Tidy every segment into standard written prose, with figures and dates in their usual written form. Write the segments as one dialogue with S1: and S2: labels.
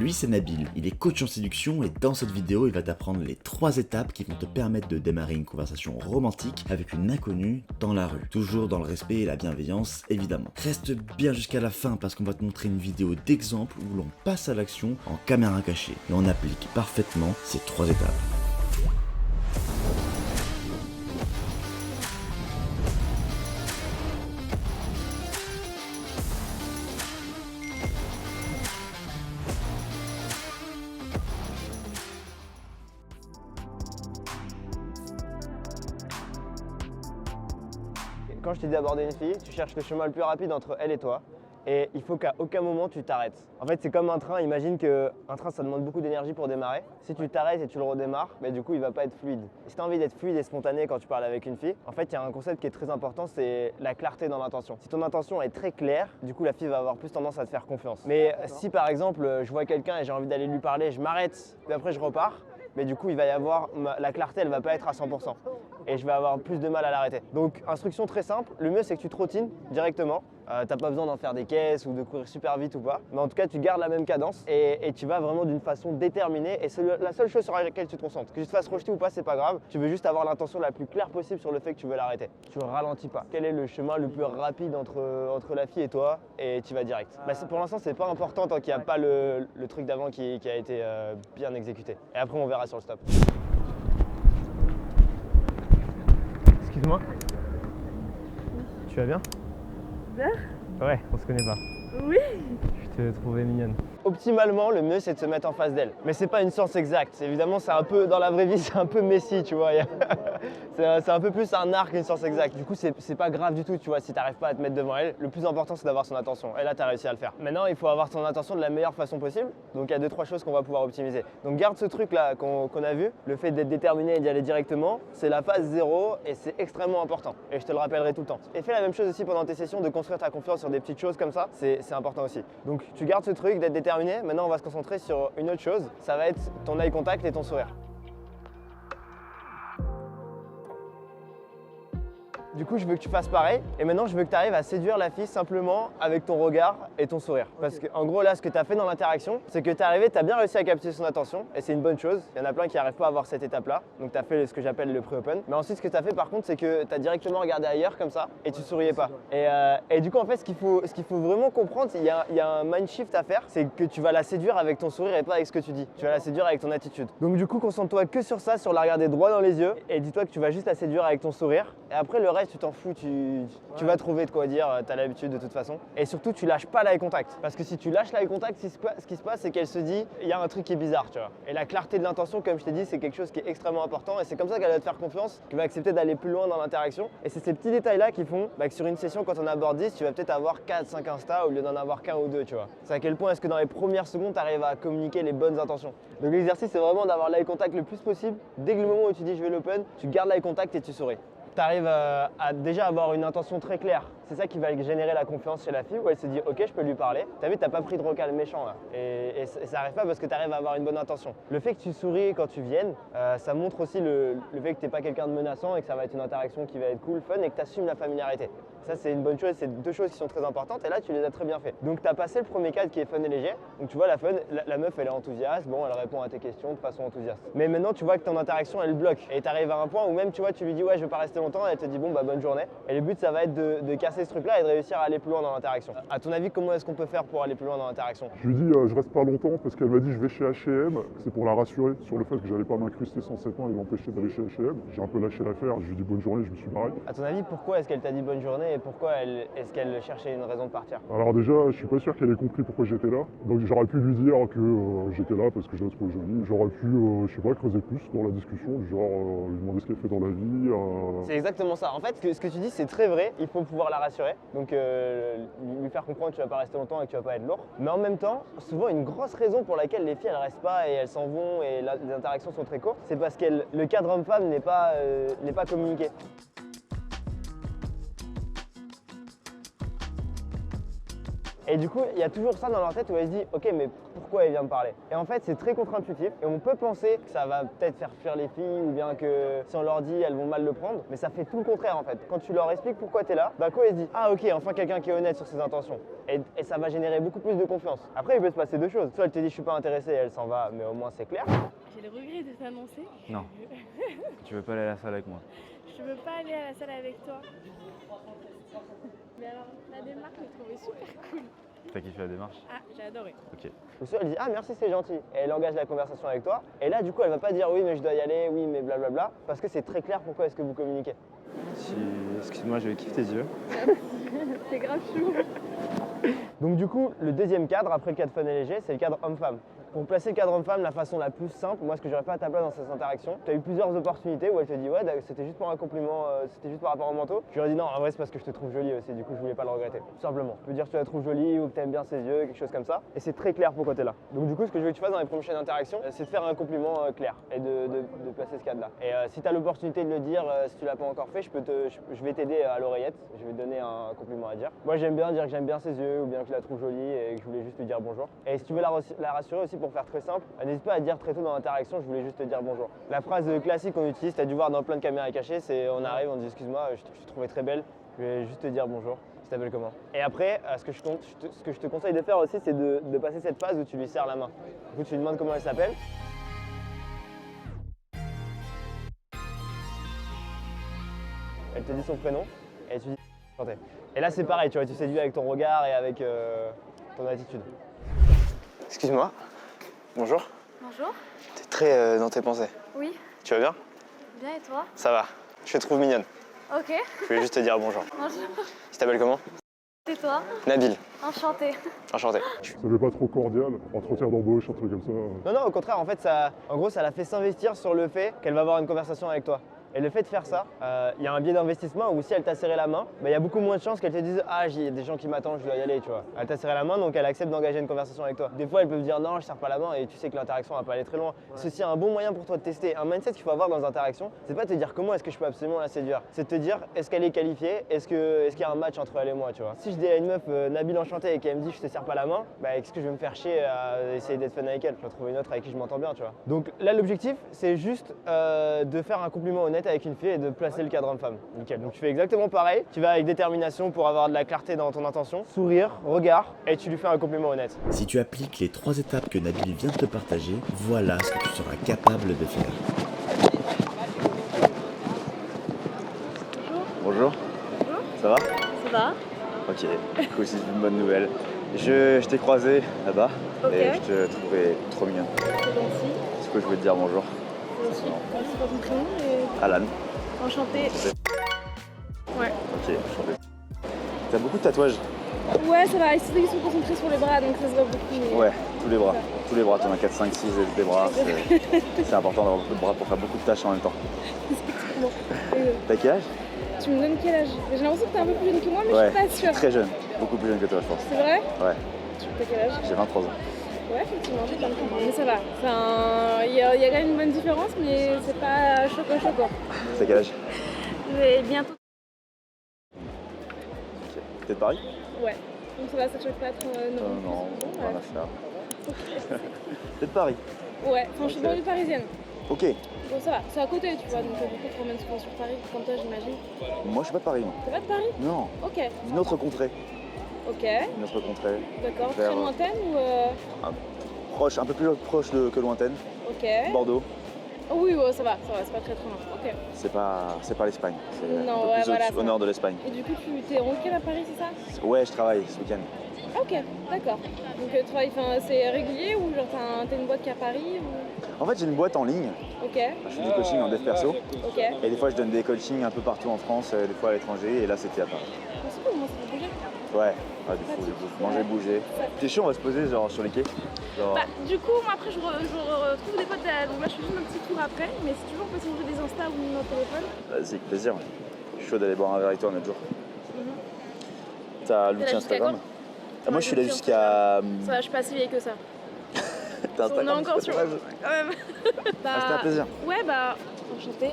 S1: Lui c'est Nabil, il est coach en séduction et dans cette vidéo il va t'apprendre les 3 étapes qui vont te permettre de démarrer une conversation romantique avec une inconnue dans la rue. Toujours dans le respect et la bienveillance évidemment. Reste bien jusqu'à la fin parce qu'on va te montrer une vidéo d'exemple où l'on passe à l'action en caméra cachée et on applique parfaitement ces 3 étapes.
S2: Quand je t'ai dit d'aborder une fille, tu cherches le chemin le plus rapide entre elle et toi. Et il faut qu'à aucun moment tu t'arrêtes. En fait, c'est comme un train. Imagine qu'un train, ça demande beaucoup d'énergie pour démarrer. Si tu t'arrêtes et tu le redémarres, du coup, il va pas être fluide. Et si tu as envie d'être fluide et spontané quand tu parles avec une fille, en fait, il y a un concept qui est très important, c'est la clarté dans l'intention. Si ton intention est très claire, du coup, la fille va avoir plus tendance à te faire confiance. Mais si par exemple, je vois quelqu'un et j'ai envie d'aller lui parler, je m'arrête, puis après je repars, mais du coup, il va y avoir la clarté, elle va pas être à 100%. Et je vais avoir plus de mal à l'arrêter. Donc, instruction très simple, le mieux c'est que tu trottines directement. T'as pas besoin d'en faire des caisses ou de courir super vite ou pas. Mais en tout cas, tu gardes la même cadence et tu vas vraiment d'une façon déterminée. Et c'est la seule chose sur laquelle tu te concentres. Que tu te fasses rejeter ou pas, c'est pas grave. Tu veux juste avoir l'intention la plus claire possible sur le fait que tu veux l'arrêter. Tu ralentis pas. Quel est le chemin le plus rapide entre la fille et toi? Et tu vas direct. Pour l'instant, c'est pas important tant qu'il n'y a pas le truc d'avant qui a été bien exécuté. Et après, on verra sur le stop. Excuse-moi. Tu vas bien?
S3: Bien?
S2: Ouais, on se connaît pas.
S3: Oui.
S2: Je te trouvais mignonne. Optimalement, le mieux c'est de se mettre en face d'elle. Mais c'est pas une science exacte. Évidemment, c'est un peu, dans la vraie vie, c'est un peu Messi, tu vois. C'est un peu plus un art qu'une science exacte. Du coup, c'est pas grave du tout, tu vois, si t'arrives pas à te mettre devant elle. Le plus important, c'est d'avoir son attention. Et là, t'as réussi à le faire. Maintenant, il faut avoir son attention de la meilleure façon possible. Donc, il y a 2-3 choses qu'on va pouvoir optimiser. Donc, garde ce truc-là qu'on a vu. Le fait d'être déterminé et d'y aller directement, c'est la phase 0 et c'est extrêmement important. Et je te le rappellerai tout le temps. Et fais la même chose aussi pendant tes sessions, de construire ta confiance sur des petites choses comme ça. C'est important aussi. Donc, tu gardes ce truc d'être déterminé. Maintenant, on va se concentrer sur une autre chose. Ça va être ton eye contact et ton sourire. Du coup, je veux que tu fasses pareil. Et maintenant, je veux que tu arrives à séduire la fille simplement avec ton regard et ton sourire. Parce qu'en gros, là, ce que tu as fait dans l'interaction, c'est que tu es arrivé, tu as bien réussi à capter son attention. Et c'est une bonne chose. Il y en a plein qui n'arrivent pas à avoir cette étape-là. Donc, tu as fait ce que j'appelle le pre-open. Mais ensuite, ce que tu as fait, par contre, c'est que tu as directement regardé ailleurs comme ça et tu souriais pas. Et du coup, en fait, ce qu'il faut vraiment comprendre, il y a un mind shift à faire. C'est que tu vas la séduire avec ton sourire et pas avec ce que tu dis. Tu vas la séduire avec ton attitude. Donc, du coup, concentre-toi que sur ça, sur la regarder droit dans les yeux. Et dis-toi que tu vas juste la séduire avec ton sourire. Et après, le reste, tu t'en fous. Tu vas trouver de quoi dire, tu as l'habitude de toute façon. Et surtout, tu lâches pas l'eye contact. Parce que si tu lâches l'eye contact, ce qui se passe, c'est qu'elle se dit, il y a un truc qui est bizarre, tu vois. Et la clarté de l'intention, comme je t'ai dit, c'est quelque chose qui est extrêmement important. Et c'est comme ça qu'elle va te faire confiance, qu'elle va accepter d'aller plus loin dans l'interaction. Et c'est ces petits détails-là qui font que sur une session, quand on aborde 10, tu vas peut-être avoir 4-5 Insta au lieu d'en avoir qu'un ou deux, tu vois. C'est à quel point est-ce que dans les premières secondes, tu arrives à communiquer les bonnes intentions. Donc l'exercice, c'est vraiment d'avoir l'eye contact le plus possible. Dès que le moment où tu dis je vais l'open, tu gardes l'eye contact et tu souris. Tu arrives à déjà avoir une intention très claire. C'est ça qui va générer la confiance chez la fille où elle se dit ok, je peux lui parler. T'as vu, t'as pas pris de recal méchant là. Et ça arrive pas parce que tu arrives à avoir une bonne intention. Le fait que tu souris quand tu viennes, ça montre aussi le fait que t'es pas quelqu'un de menaçant et que ça va être une interaction qui va être cool, fun et que tu assumes la familiarité. Ça, c'est une bonne chose, c'est 2 choses qui sont très importantes et là, tu les as très bien fait. Donc, tu as passé le premier cadre qui est fun et léger. Donc, tu vois, la meuf, elle est enthousiaste, bon, elle répond à tes questions de façon enthousiaste. Mais maintenant, tu vois que ton interaction, elle bloque. Et tu arrives à un point où même, tu vois, tu lui dis, ouais, je veux pas rester longtemps, et elle te dit, bon, bah, bonne journée. Et le but, ça va être de casser ce truc-là et de réussir à aller plus loin dans l'interaction. À ton avis, comment est-ce qu'on peut faire pour aller plus loin dans l'interaction?
S4: Je lui dis, je reste pas longtemps parce qu'elle m'a dit, je vais chez H&M. C'est pour la rassurer sur le fait que j'allais pas m'incruster sans 7 ans et l'empêcher d'aller chez H&M. J'ai un peu lâché l'affaire, je lui ai dit bonne journée, je me suis barré.
S2: À ton avis, pourquoi est-ce qu'elle t'a dit bonne journée et pourquoi est-ce qu'elle cherchait une raison de partir?
S4: Alors déjà, je suis pas sûr qu'elle ait compris pourquoi j'étais là. Donc j'aurais pu lui dire que j'étais là parce que je la trouve jolie. J'aurais pu, je sais pas, creuser plus dans la discussion, genre lui demander ce qu'elle fait dans la vie.
S2: C'est exactement ça. En fait, ce que tu dis, c'est très vrai. Il faut pouvoir la rassurer. Donc lui faire comprendre que tu vas pas rester longtemps et que tu vas pas être lourd. Mais en même temps, souvent une grosse raison pour laquelle les filles elles restent pas et elles s'en vont et les interactions sont très courtes, c'est parce que le cadre homme-femme n'est pas communiqué. Et du coup, il y a toujours ça dans leur tête où elle se dit ok, mais pourquoi elle vient me parler? Et en fait, c'est très contre-intuitif et on peut penser que ça va peut-être faire fuir les filles ou bien que si on leur dit, elles vont mal le prendre, mais ça fait tout le contraire en fait. Quand tu leur expliques pourquoi tu es là, d'un coup, elle se dit ah ok, enfin quelqu'un qui est honnête sur ses intentions. Et ça va générer beaucoup plus de confiance. Après, il peut se passer deux choses. Soit elle te dit je suis pas intéressée et elle s'en va, mais au moins c'est clair.
S3: J'ai le regret de t'annoncer.
S5: Non. Tu veux pas aller à la salle avec moi?
S3: Je veux pas aller à la salle avec toi. Mais alors, la démarche, je l'ai trouvée super cool.
S5: T'as kiffé la démarche?
S3: Ah, j'ai adoré.
S5: Ok.
S2: Ou soit elle dit ah merci c'est gentil et elle engage la conversation avec toi et là du coup elle va pas dire oui mais je dois y aller, oui mais blablabla parce que c'est très clair pourquoi est-ce que vous communiquez.
S5: Excuse-moi, je kiffe tes yeux.
S3: C'est grave chou.
S2: Donc du coup le deuxième cadre après le cadre fun et léger c'est le cadre homme-femme. Pour placer le cadre homme-femme, la façon la plus simple, moi ce que j'aurais fait à ta place dans cette interaction, tu as eu plusieurs opportunités où elle te dit ouais c'était juste pour un compliment, c'était juste par rapport au manteau. Je lui aurais dit non en vrai c'est parce que je te trouve jolie aussi, du coup je voulais pas le regretter. Tout simplement. Tu peux dire que tu la trouves jolie ou que tu aimes bien ses yeux, quelque chose comme ça. Et c'est très clair pourquoi tu es là. Donc du coup ce que je veux que tu fasses dans les prochaines interactions, c'est de faire un compliment clair et de placer ce cadre là. Et si tu as l'opportunité de le dire, si tu l'as pas encore fait, je vais t'aider à l'oreillette, je vais te donner un compliment à dire. Moi j'aime bien dire que j'aime bien ses yeux ou bien que je la trouve jolie et que je voulais juste lui dire bonjour. Et si tu veux la rassurer aussi pour faire très simple, n'hésite pas à dire très tôt dans l'interaction, je voulais juste te dire bonjour. La phrase classique qu'on utilise, tu as dû voir dans plein de caméras cachées, c'est on arrive, on dit excuse-moi, je te trouvais très belle, je voulais juste te dire bonjour, tu t'appelles comment? Et après, ce que je te conseille de faire aussi, c'est de passer cette phase où tu lui serres la main. Du coup, tu lui demandes comment elle s'appelle. Elle te dit son prénom et tu dis chanter. Et là, c'est pareil, tu vois, tu séduis avec ton regard et avec ton attitude. Excuse-moi. Bonjour.
S3: Bonjour.
S2: T'es très dans tes pensées.
S3: Oui.
S2: Tu vas bien?
S3: Bien et toi?
S2: Ça va. Je te trouve mignonne.
S3: Ok.
S2: Je voulais juste te dire bonjour.
S3: Bonjour.
S2: Tu t'appelles comment?
S3: Et toi?
S2: Nabil.
S3: Enchantée.
S2: Enchanté.
S4: Ça fait pas trop cordial, entretien d'embauche, un truc comme ça.
S2: Non, au contraire, en fait, en gros, ça l'a fait s'investir sur le fait qu'elle va avoir une conversation avec toi. Et le fait de faire ça, il y a un biais d'investissement où si elle t'a serré la main, il y a beaucoup moins de chances qu'elle te dise ah il y a des gens qui m'attendent, je dois y aller, tu vois. Elle t'a serré la main donc elle accepte d'engager une conversation avec toi. Des fois elles peuvent dire non je serre pas la main et tu sais que l'interaction va pas aller très loin. Ceci est un bon moyen pour toi de tester. Un mindset qu'il faut avoir dans les interactions, c'est pas de te dire comment est-ce que je peux absolument la séduire, c'est de te dire est-ce qu'elle est qualifiée, est-ce qu'il y a un match entre elle et moi, tu vois. Si je dis à une meuf Nabil enchantée et qu'elle me dit je te serre pas la main, est-ce que je vais me faire chier à essayer d'être fun avec elle? Je vais trouver une autre avec qui je m'entends bien, tu vois. Donc là l'objectif c'est juste de faire un compliment honnête avec une fille et de placer le cadre homme-femme. Nickel. Donc tu fais exactement pareil. Tu vas avec détermination pour avoir de la clarté dans ton intention. Sourire, regard, et tu lui fais un compliment honnête.
S1: Si tu appliques les 3 étapes que Nabil vient de te partager, voilà ce que tu seras capable de faire.
S5: Bonjour.
S3: Bonjour.
S5: Ça va?
S3: Ça va?
S5: Ok, cool, c'est une bonne nouvelle. Je t'ai croisé là-bas
S3: Ok.
S5: et je te trouvais trop mignonne.
S3: C'est gentil.
S5: Du coup, je voulais te dire bonjour.
S3: C'est quoi ton prénom?
S5: Alan.
S3: Enchantée. Ouais.
S5: Ok, enchanté. T'as beaucoup de tatouages?
S3: Ouais, ça va. Ici, ils sont concentrés sur les bras, donc ça se voit beaucoup. Mais...
S5: Ouais, tous les bras. Tous les bras, t'en as 4, 5, 6 des bras. C'est important d'avoir beaucoup de bras pour faire beaucoup de tâches en même temps.
S3: Exactement.
S5: T'as quel âge?
S3: Tu me donnes quel âge? J'ai l'impression que t'es un peu plus jeune que moi, mais
S5: Ouais,
S3: je suis pas sûre.
S5: très jeune. Beaucoup plus jeune que toi, je pense.
S3: C'est vrai?
S5: Ouais,
S3: T'as quel âge?
S5: j'ai 23 ans.
S3: Ouais, effectivement, j'ai plein de comprendre. Mais ça va. Il y a quand même une bonne différence, mais c'est pas choquant.
S5: T'as quel âge?
S3: Mais bientôt.
S5: Ok. T'es de Paris?
S3: Ouais. Donc ça va, ça te choque pas trop?
S5: Non,
S3: ouais.
S5: rien à faire. T'es de Paris?
S3: Ouais, enfin, je suis banlieue parisienne.
S5: Ok.
S3: Bon, ça va, c'est à côté, tu vois, donc du coup, tu te promènes souvent sur Paris, comme toi, j'imagine.
S5: Moi, je suis pas de Paris, non.
S3: T'es pas de Paris?
S5: Non,
S3: Ok.
S5: d'une autre contrée.
S3: Ok,
S5: Une autre contrée.
S3: d'accord.
S5: Vers,
S3: Très lointaine ou.
S5: Proche, un peu plus proche que lointaine.
S3: Ok.
S5: Bordeaux.
S3: Oh, oui, ouais, ça va, c'est pas très loin. Ok.
S5: C'est pas l'Espagne. C'est
S3: Non,
S5: un peu
S3: ouais,
S5: plus
S3: voilà,
S5: au
S3: ça
S5: nord
S3: va.
S5: de l'Espagne.
S3: Et du coup, tu t'es en week-end à Paris, c'est ça?
S5: Ouais, je travaille ce week-end.
S3: Ah, ok, d'accord. Donc, tu travailles, c'est régulier ou genre t'as une boîte qui est à Paris ou...
S5: En fait, j'ai une boîte en ligne.
S3: Ok,
S5: Je fais du coaching en dev perso.
S3: ok.
S5: Et des fois, je donne des coachings un peu partout en France, des fois à l'étranger. Et là, c'était à Paris.
S3: C'est cool, moi, ça fait bouger.
S5: Ouais, du coup, manger, bouger. T'es chaud, on va se poser genre sur les quais. Genre...
S3: Bah, du coup, moi après, je retrouve des potes, donc là, je fais juste un petit tour après. Mais si tu veux, on peut s'envoyer des Insta ou notre téléphone.
S5: Vas-y, avec plaisir. Je suis chaud d'aller boire un verre avec toi un autre jour. T'as l'outil
S3: jusqu'à
S5: Instagram?
S3: quand?
S5: Moi, je suis là jusqu'à.
S3: Ça va, je suis pas si vieille que ça.
S5: T'as
S3: On est
S5: Instagram,
S3: encore sur.
S5: c'est
S3: Quand même.
S5: C'était un plaisir.
S3: Ouais, bah, enchantée.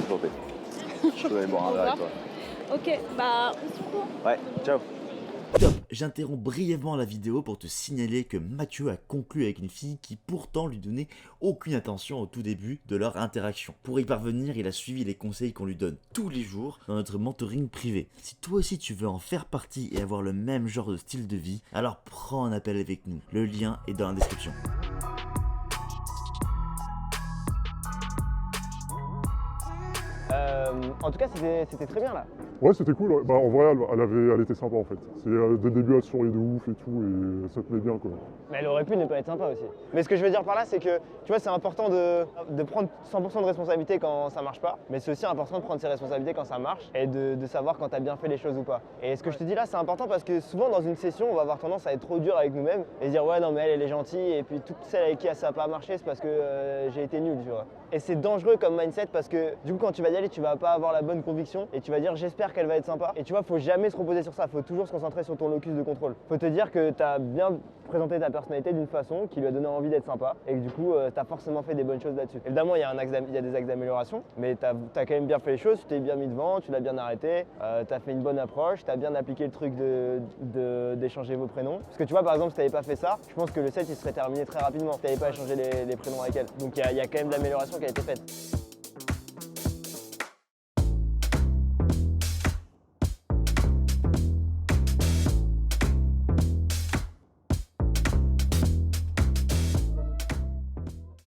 S5: Enchanté. Je suis chaud d'aller boire un verre avec toi.
S3: Ok, bah, on se retrouve.
S5: Ouais, ciao.
S1: Top, j'interromps brièvement la vidéo pour te signaler que Mathieu a conclu avec une fille qui pourtant lui donnait aucune attention au tout début de leur interaction. Pour y parvenir, il a suivi les conseils qu'on lui donne tous les jours dans notre mentoring privé. Si toi aussi tu veux en faire partie et avoir le même genre de style de vie, alors prends un appel avec nous. Le lien est dans la description.
S2: En tout cas, c'était très bien là.
S4: Ouais, c'était cool. Ouais. Bah, en vrai, elle était sympa en fait. Dès le début, elle sourit de ouf et tout, et ça te met bien quoi.
S2: Mais elle aurait pu ne pas être sympa aussi. Mais ce que je veux dire par là, c'est que tu vois, c'est important de prendre 100% de responsabilité quand ça marche pas, mais c'est aussi important de prendre ses responsabilités quand ça marche et de savoir quand tu as bien fait les choses ou pas. Et ce que je te dis là, c'est important parce que souvent dans une session, on va avoir tendance à être trop dur avec nous-mêmes et se dire ouais, non, mais elle est gentille, et puis toutes celles avec qui ça n'a pas marché, c'est parce que j'ai été nul, tu vois. Et c'est dangereux comme mindset parce que du coup, quand tu vas y aller, tu vas pas avoir la bonne conviction et tu vas dire j'espère qu'elle va être sympa. Et tu vois, faut jamais se reposer sur ça, faut toujours se concentrer sur ton locus de contrôle. Faut te dire que tu as bien présenté ta personnalité d'une façon qui lui a donné envie d'être sympa et que du coup, tu as forcément fait des bonnes choses là-dessus. Évidemment, il y a des axes d'amélioration, mais tu as quand même bien fait les choses, tu t'es bien mis devant, tu l'as bien arrêté, tu as fait une bonne approche, tu as bien appliqué le truc d'échanger vos prénoms. Parce que tu vois, par exemple, si tu n'avais pas fait ça, je pense que le set il serait terminé très rapidement si tu n'avais pas échangé les prénoms avec elle. Donc il y a quand même de l'amélioration qui a été faite.